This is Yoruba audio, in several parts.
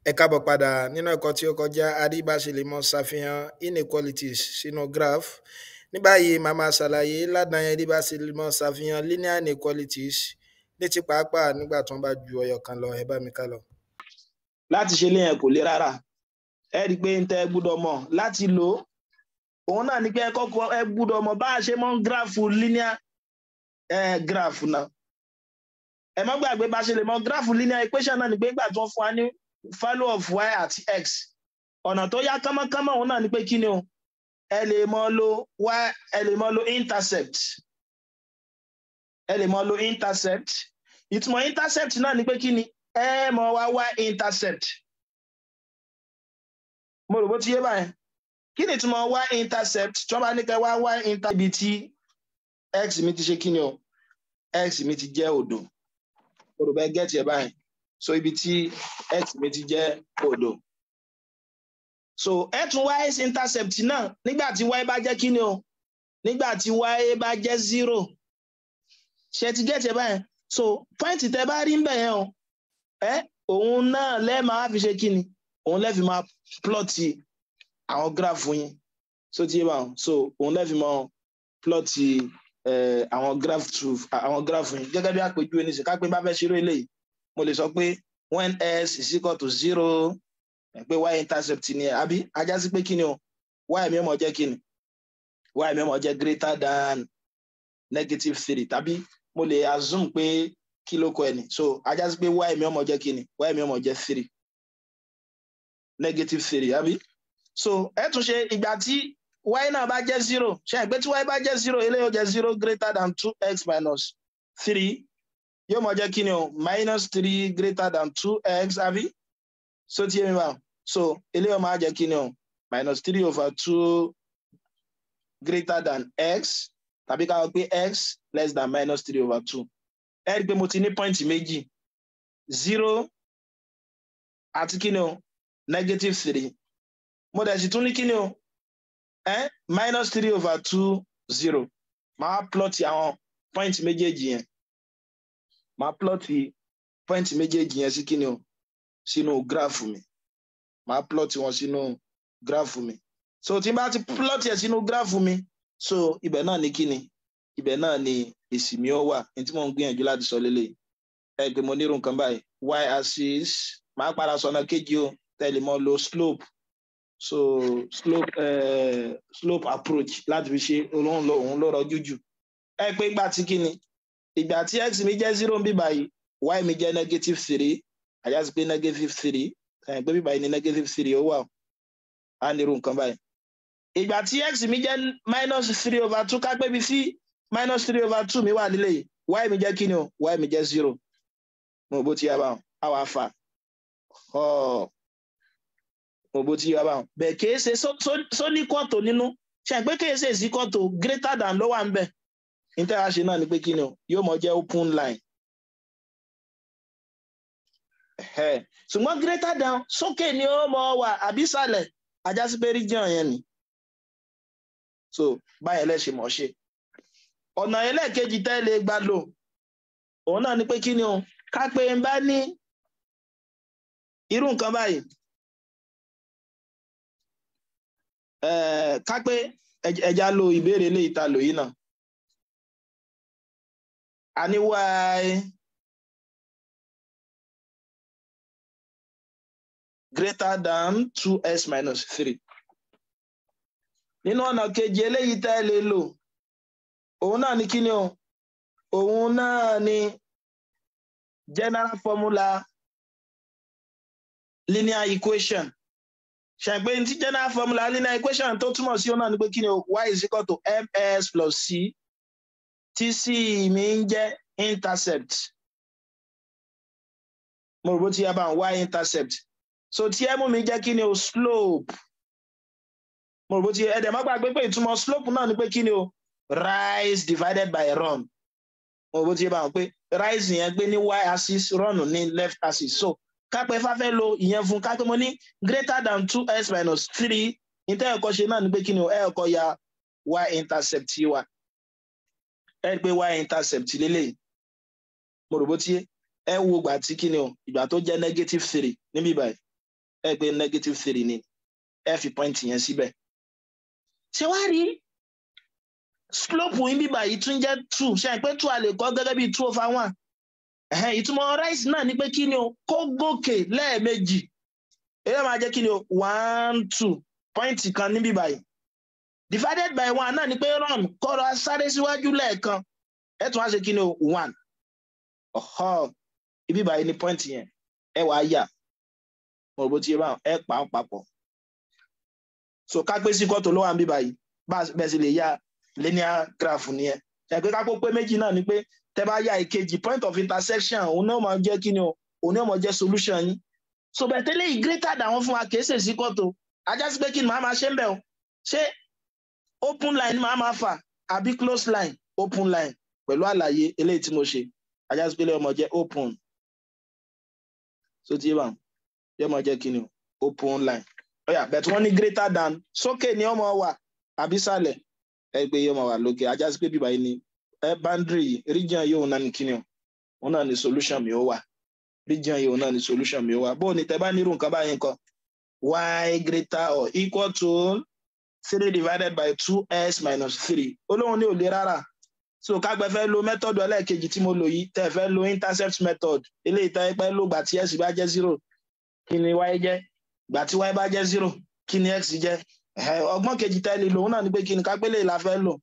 Ẹ káàbọ̀ padà nínú ẹ̀kọ́ tí ó kọjá a rí bá ṣe lè mọ ṣàfihàn inequalities sínú graph. Ní báyìí màá máa ṣàlàyé ládàáyẹn rí bá ṣe lè mọ ṣàfihàn linear inequalities ní ti pàápàá nígbà tí wọ́n bá ju ọyọ kan lọ. Ẹ bá mi ká lọ. Láti ṣe léyìn kò le rárá, ẹ rí i pé ń tẹ́ gbúdọ̀ mọ̀ láti lò ó òun náà ni pé ẹ kọ́kọ́ ẹ gbúdọ̀ mọ̀ bá a ṣe mọ́ gíráfù linear graph náà. Ẹ má gbàgbé bá a ṣe lè mọ̀ gíráfù linear equation náà ni pé nígbà tí wọ́n fún wa ní value of y àti x, ọ̀nà tó yá kánmọ́kánmọ́ òun náà ni pé kí ni o, ẹ lè mọ̀ lo y, ẹ lè mọ̀ lo intercept, ẹ lè mọ̀ lo intercept. Ìtumọ̀ intercept náà ni pé kí ni, ẹ mọ̀ wá y intercept. Mo rò bó ti yé báyẹn. Kí ni ìtumọ̀ y intercept? Tí wọ́n bá ní kẹ́ wá y intercept ibi tí x mi ti ṣe kí ni o, x mi ti jẹ́ òdo. Mo rò bẹ́ẹ̀ gẹ́tì ẹ̀ báyẹn. So ibi tí x mi ti jẹ́ òdo. So ẹ tún y intercept náà nígbà tí y bá jẹ́ kí ni o, nígbà tí y bá jẹ́ 0. Ṣé ti gẹ́tì ẹ̀ báyẹn? So point tẹ́ bá rí ń bẹ̀ yẹn o, òun náà lẹ́ẹ̀ máa fi ṣe kí ni, òun lẹ́ẹ̀ fi máa plot àwọn graph yín. So ti yé bá wọn. So òun lẹ́ẹ̀ fi máa plot àwọn graph yín. Gẹ́gẹ́ bí àpèjúwe ní ká pé bá fẹ́ ṣírò eléyìí, mo lè sọ pé when s is equal to 0, pé y intercept ni ẹ àbí ajá sí pé kí ni o, y mi ó máa jẹ́ kí ni, y mi ó máa jẹ́ greater than -3 tàbí mo lè assume pé kí ló kọ ẹ ní. So ajá sí pé y mi ó máa jẹ́ kí ni, y mi ó máa jẹ́ 3, -3 àbí. So ẹ tún ṣe ìgbà tí y náà bá jẹ́ 0, ṣe àgbẹ̀ tí y bá jẹ́ 0 eléyìí ó jẹ́ 0 greater than 2x minus 3 yóò máa jẹ́ kí ni o, -3 greater than 2x àbí. So ti yé mi báwọn. So eléyìí ó máa jẹ́ kí ni o, -3/2 greater than x tàbí ká wọ́n pé x less than -3/2. Ẹ rí i pé mo ti ní pọ́ìntì méjì, 0 àti kí ni o, -3. Mo dẹ̀ sì tún ní kí ni o, -3/2 0. Màá plọ́ọ̀tì àwọn pọ́ìntì méjèèjì yẹn. Màá plọ́ọ̀tì pọ́ìntì méjèèjì yẹn sí kí ni o, sínú gíráfù mi. Màá plọ́ọ̀tì wọn sínú gíráfù mi. So tí n bá ti plọ́ọ̀tì ẹ̀ sínú gíráfù mi, so ibẹ̀ náà ni kí ni, ibẹ̀ náà ni èsì mi ó wà. Ní tí mò ń gbìyànjú láti sọ lélẹ̀. Ẹ pé mo nírú nǹkan báyìí, y axis, màá padà sọ̀nà kejì o, tẹ́lẹ̀ mọ́ lo slope. So slope approach láti fi ṣe òun ló rọjú jù. Ẹ pé ìgbà tí kí ni, ìgbà tí x mi jẹ́ 0 ń bí báyìí, y mi jẹ́ -3, àyà sí pé -3, pé bí báyìí ni -3 ó wà. A nírú nǹkan báyìí. Ìgbà tí x mi jẹ́ -3/2, ká pé bí sí -3/2 mi wà nílé yìí, y mi jẹ́ kí ni o, y mi jẹ́ 0. Mo bó ti yá báwọn, a wà fà. Mo bó ti yá báwọn. Bẹ́ẹ̀ kìí ṣe sóní kọ́tò nínú. Ṣe àgbẹ̀ kìí ṣe sí kọ́tò greater than ló wà ń bẹ̀. Níta ṣe náà ni pé kí ni o, yóò mọ jẹ́ open line. Ṣùgbọ́n greater than sókè ni ó mọ wà àbí ìsàlẹ̀, ajá sí pé region yẹn ni. So báyẹn lẹ́ṣẹ̀ mọ̀ ṣe. Ọ̀nà ẹlẹ́ẹ̀kejì tẹ́ lè gbà lò òun náà ni pé kí ni o, ká pé ń bá ní irú nǹkan báyìí. Ká pé ẹja lo ìbéèrè eléyìí ta lò yìí náà. A ní y greater than 2x minus 3. Nínú ọ̀nà kejì eléyìí tẹ́ lè lò òun náà ni kí ni o, òun náà ni general formula linear equation. Ṣàgbé ní general formula linear equation tó túmọ̀ sí òun náà ni pé kí ni o, y is equal to ms plus c, tí c mi ń jẹ́ intercept. Mo rò bó ti yá bá y intercept. So tí m mi jẹ́ kí ni o, slope. Mo rò bó ti ẹ̀dẹ̀ má gbàgbé pé ìtumọ̀ slope náà ni pé kí ni o, rise divided by run. Mo rò bó ti yá bá wọn pé rise yẹn gbé ní y axis, run ní left axis. So kápẹ́ fáfẹ́ lo ìyẹn fún kápẹ́ mo ní greater than 2x minus 3, ìtẹ́ ẹ̀kọ́ ṣe náà ni pé kí ni o, ẹ̀kọ́ ya y intercept wa. Ẹ pé y intercept lélẹ̀. Mo rò bó ti yé. Ẹ wo ìgbà tí kí ni o, ìgbà tó jẹ́ -3 níbí báyìí. ẹ pé -3 ni ẹ fi point yẹn síbẹ̀. ṣé wá rí slope yín bíbá yìí tún jẹ́ 2 ṣe pé 2 a lè kọ gẹ́gẹ́ bí 2/1. ìtumọ̀ rise náà ni pé kí ni o kó gòkè lẹ́ẹ̀mejì èyí máa jẹ́ kí ni o 1 2 point kan ní bíbá yìí divided by 1 náà ni pé run kọ́ra sáré síwájú lẹ́ẹ̀kan ẹ tún wá ṣe kí ni o 1 ibi báyìí ni point yẹn ẹ wàá yà mo rò bó ti yẹ báwọn ẹ pa á papọ̀ so ká pé síkọ́ tó ló wà ń bí báyìí bẹ́ẹ̀ sì lè ya linear graph nìyẹn ẹ pé ká kó pé méjì náà ni pé tẹ bá ya ìkejì point of intersection òun náà máa jẹ́ kí ni o òun náà máa jẹ́ solution yín so bẹ́ẹ̀ tẹ́lẹ̀ yìí greater than wọ́n fún wa kìí ṣe síkọ́ tó ajá sí pé kí ni màá máa ṣe ń bẹ̀ o ṣé open line màá máa fà àbí close line open line pẹ̀lú àlàyé eléyìí tí mo ṣe ajá sí pé lẹ́yìn ọmọ jẹ́ open so ti yé bá yẹ́ mọ̀ jẹ́ kí ni open line but wọ́n ní greater than sókè ni ọmọ wà àbí sàlẹ̀ ẹ pé yẹ́ mọ̀ wà lókè ajá sí pé bíbá yìí ni boundary region yìí òun náà ní kí ni òun náà ní solution mi ó wà region yìí òun náà ní solution mi ó wà bó ni tẹ bá nírú nǹkan báyìí nǹkan y greater or equal to 3 divided by 2s minus 3 olóhùn ní ò lè rárá so kágbẹ́ fẹ́ lo method ẹlẹ́ẹ̀kejì tí mo lò yìí tẹ́ fẹ́ lo intercept method eléyìí tẹ́ pẹ́ ló gbà tí s bá jẹ́ 0 kí ni y jẹ́ gbà tí y bá jẹ́ 0 kí ni x jẹ́ ọgbọ́n kejì tẹ́ lè lò òun náà ni pé kí ni kágbélé la fẹ́ lò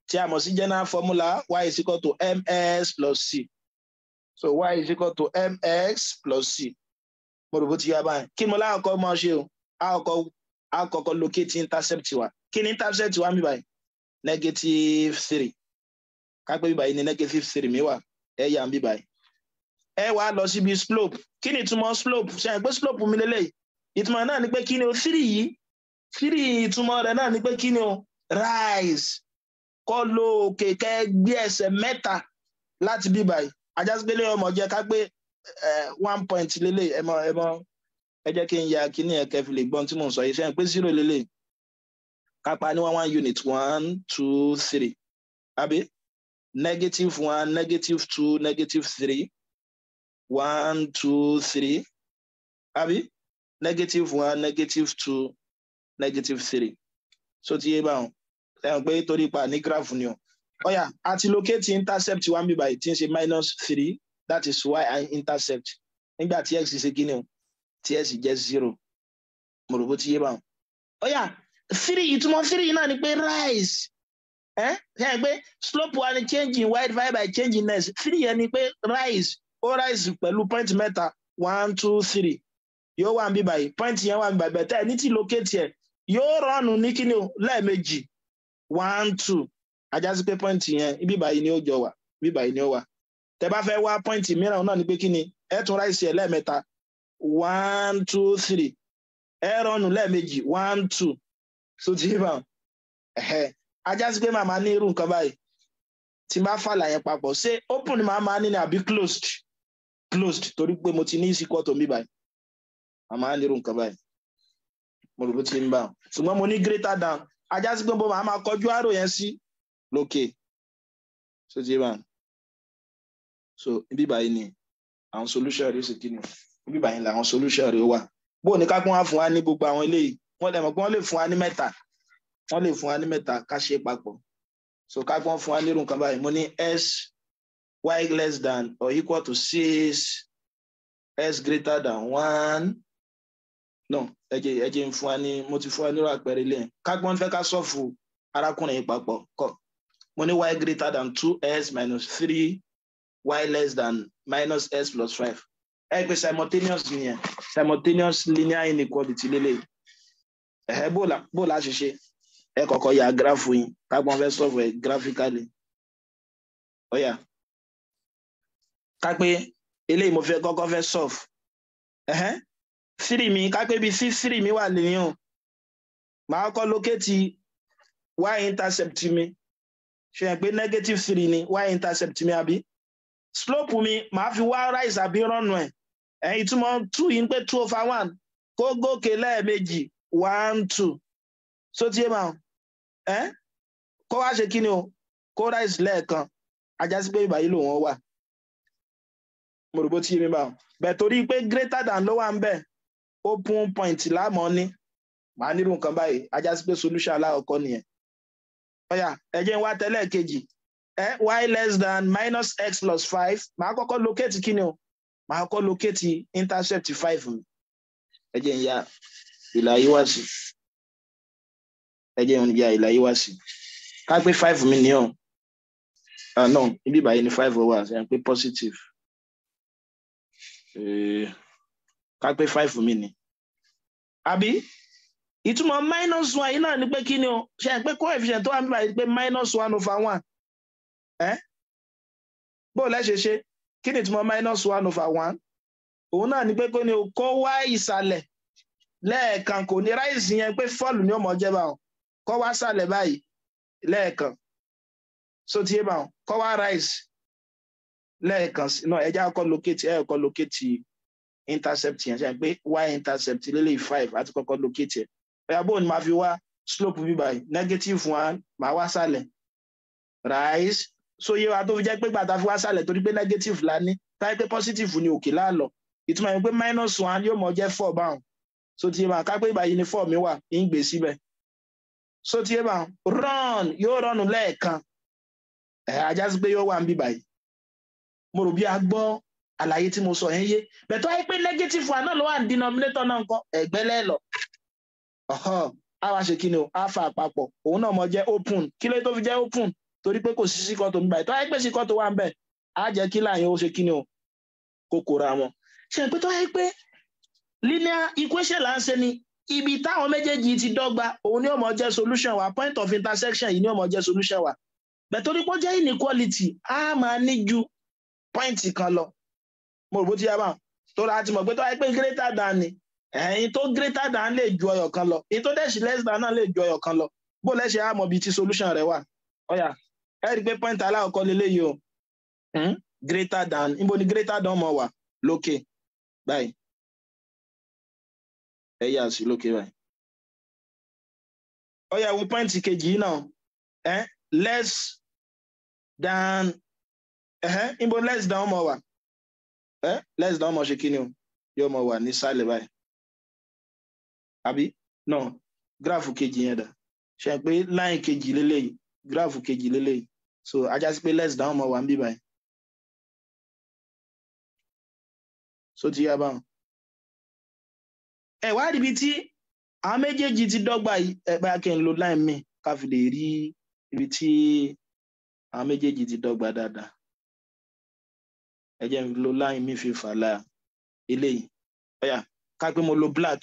tí a mọ̀ sí general formula y is equal to ms plus c so y is equal to mx plus c mo rò bó ti yá báyìí kí ni mo láàkọ́ mọ́ ṣe o àkọ́kọ́ locate intercept wa kí ni intercept wa mi báyìí -3 kápẹ́ bíbá yìí ni -3 mi wà ẹ yà ń bíbá yìí ẹ wá lọ síbi slope kí ni ìtumọ̀ slope ṣe àìpé slope mi lélẹ̀ ìtumọ̀ náà ni pé kí ni o 3 yìí 3 ìtumọ̀ rẹ̀ náà ni pé kí ni o rise kọ́ ló òkè kẹ́ gbé ẹsẹ̀ mẹ́ta láti bíbá yìí ajásígbélé ọmọ jẹ́ ká gbé 1 point lélẹ̀ ẹ jẹ́ kí n ya kí ni ẹ̀kẹ́ fi lè gbọ́n tí mò ń sọ yìí ṣe àìpé 0 lélẹ̀ kápá ní 1 unit 1 2 3 àbí -1 -2 -3 1 2 3 àbí -1 -2 -3 so ti yé báwọn ẹ̀hùn pé torí pa ní graph ni ó yá àti locate intercept wa ń bí báyìí tí ń ṣe -3 that is y intercept nígbà tí x ṣe kí ni o tí x jẹ́ 0 mo rò bó ti yé báwọn ó yá 3 ìtumọ̀ 3 náà ni pé rise ṣe pé slope wa ni change in y divided by change in x 3 yẹn ni pé rise ó rise pẹ̀lú point mẹ́ta 1 2 3 yóò wà ń bí báyìí point yẹn wà ń bí báyìí bẹ̀tẹ̀ ní tí locate yẹ yóò rọrùn ní kíni o lẹ́ẹ̀mejì 1 2 ajá sí pé point yẹn ibi báyìí ni ó jọ wà ibi báyìí ni ó wà tẹ bá fẹ́ wá point mìíràn náà ni pé kíni ẹ tún rise yẹ lẹ́ẹ̀mẹ́ta 1 2 3 ẹ rọrùn lẹ́ẹ̀mejì 1 2 so ti bá ajá sí pé màmá ní irú nǹkan báyìí tí bá fàlà yẹn papọ̀ ṣé open ni màmá ní ni àbí closed torí pé mo ti ní ìsìkọ́ tó mi báyìí màmá ní irú nǹkan báyìí mo rò bó ti ń bá ṣùgbọ́n mo ní greater than ajá sí pé mo máa kọjú àrò yẹn sí lókè so ti bá so ibi báyìí ni àwọn solution rẹ̀ sì kí ni ibi báyìí làwọn solution rẹ̀ wà bó ní ká kún wá fún wa ní gbogbo àwọn eléyìí wọ́n lè mọ̀ pé wọ́n lè fún wa ní mẹ́ta ká ṣe papọ̀ so ká gbọ́n fún wa nírú nǹkan báyìí mo ní s y less than or equal to 6 s greater than 1 no ẹ jẹ́ ń fún wa ní mo ti fún wa nírú àpẹẹrẹ ilé ká gbọ́n fẹ́ ká sọ́ọ̀fù arákùnrin yìí papọ̀ kọ́ mo ní y greater than 2s minus 3 y less than minus s plus 5 ẹ pé simultaneous nìyẹn simultaneous linear inequality lélẹ̀ bó la ṣe ṣe ẹ kọ́kọ́ ya graph yín kágbọ́n fẹ́ solve ẹ graphically ó yá ká pé eléyìí mo fẹ́ kọ́kọ́ fẹ́ solve 3 mi ká pé bí 3 mi wà lẹ́yìn o màá kọ́ locate y intercept mi ṣe yẹn pé -3 ni y intercept mi àbí slope mi màá fi wá rise àbí rọ́nù ẹ̀ ìtumọ̀ 2 yìí ń pé 2/1 kó gòkè lẹ́ẹ̀mejì 1 2 so tí ẹ máa kó wá ṣe kí ni o kó rise lẹ́ẹ̀kan ajá sí pé ìbàyí ló wọ́n wà mo rò bó tí yé mi bá bẹ̀ torí pé greater than ló wà ń bẹ̀ open point láàmọ́ ní màá nírú nǹkan báyìí ajá sí pé solution aláwọ̀kọ́ nìyẹn. Ọ̀yà ẹ jẹ́ n wá tẹ́lẹ̀ kejì y less than minus x plus 5 màá kọ́kọ́ locate kí ni o màá kọ́kọ́ locate intercept 5 mi. Ẹ jẹ́ n ya ìlà yìí wá sí ẹ jẹ́ n ya ìlà yìí wá sí ká pé 5 mi ní ọ̀ no ibi báyìí ni 5 wà ṣe pé positive ká pé 5 mi ni àbí ìtumọ̀ minus 1 yìí náà ni pé kí ni o ṣe pé coefficient tó wà níbà yìí pé minus 1/1 bó lẹ́ ṣe kí ni ìtumọ̀ minus 1/1 òun náà ni pé kó ni o kó wá ìsàlẹ̀ lẹ́ẹ̀kan kò ní rise yẹn pé fall ni ó mọ̀ jẹ́ báwọn kó wá sàlẹ̀ báyìí lẹ́ẹ̀kan so tí yé báwọn kó wá rise lẹ́ẹ̀kan náà ẹja kọ́ locate intercept yẹn ṣe pé y intercept lélẹ̀ 5 àti kọ́kọ́ locate ẹ̀ ẹ̀yà bóun ni máa fi wá slope bí báyìí -1 máa wá sàlẹ̀ rise so yé wa tó fi jẹ́ pé gbàtà fi wá sàlẹ̀ torí pé negative la ní táyé pé positive ni òkè láàlọ́ ìtumọ̀ yẹn pé -1 yóò mọ̀ jẹ́ 4 báwọn so tí yé báwọn ká pé báyìí ni 4 mi wà ń gbé síbẹ̀ so tí yé báwọn run yóò rọrùn lẹ́ẹ̀kan ajá sí pé yóò wà ń bí báyìí mo rò bí a gbọ́ àlàyé tí mo sọ yẹn yé bẹ̀tọ́ ayé pé negative one náà ló wà ní denominator náà nǹkan ẹ̀gbẹ́ lẹ́lọ a wá ṣe kí ni o a fa àpapọ̀ òun náà mọ jẹ́ open kí ló tó fi jẹ́ open torí pé kò sí síkọ́ tó ń báyìí tó ayé pé síkọ́ tó wà ń bẹ̀ á jẹ́ kí láàyè ó ṣe kí ni o kòkòrò àwọn ṣe pé tó ayé pé linear equation là ń ṣe ni ibi táwọn méjèèjì ti dọ́gba òun ni ó mọ jẹ́ solution wa point of intersection yìí ni ó mọ jẹ́ solution wa bẹ̀tọ́ pé ó jẹ́ inequality a máa ní ju point kan lọ mo rò bó ti yá bá tó láti mọ̀ pé tó wáyé pé greater than ni ẹ̀yin tó greater than lè ju ọyọ̀ kan lọ èyí tó dẹ̀sí less than náà lè ju ọyọ̀ kan lọ bó lẹ́sẹ̀ á mọ̀ bí ti solution rẹ̀ wà ọ̀yà ẹ rí i pé point aláwọ̀kọ́ lélẹ́yìí o greater than níbo ni greater than mọ̀ wà lókè báyìí ẹ yà sí lókè báyìí ọ̀yà wo point kejì yìí náà less than níbo less than mọ̀ wà less than mọ̀ ṣe kí ni o yóò mọ̀ wà ní sálẹ̀ báyìí àbí no gráfù kejì yẹn dà ṣe pé line kejì lélẹ́yìí gráfù kejì lélẹ́yìí so ajá sí pé less than mọ̀ wà ń bí báyìí so ti yá báwọn ẹ wá rí ibi tí àwọn méjèèjì ti dọ́gba yìí ẹ bá kí n lo line mi ká fi lè rí ibi tí àwọn méjèèjì ti dọ́gba dáadáa ẹ jẹ́ n lo line mi fi fàlà eléyìí ọ̀yà ká pé mo lo black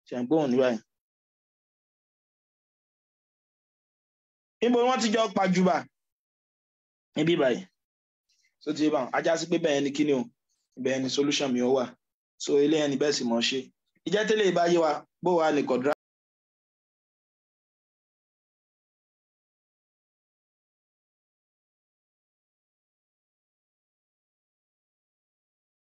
ṣe ń gbóhùn ní báyìí níbo wọ́n ti jọ pàjùbà níbí báyìí so ti bá ajá sí pé bẹ́ẹ̀ ni kíni o bẹ́ẹ̀ ni solution mi ó wà so eléyìí ni bẹ́ẹ̀ sì mọ̀ ṣe ìjẹ́ tẹ́lẹ̀ ìbáyé wa bó wà ní quadratic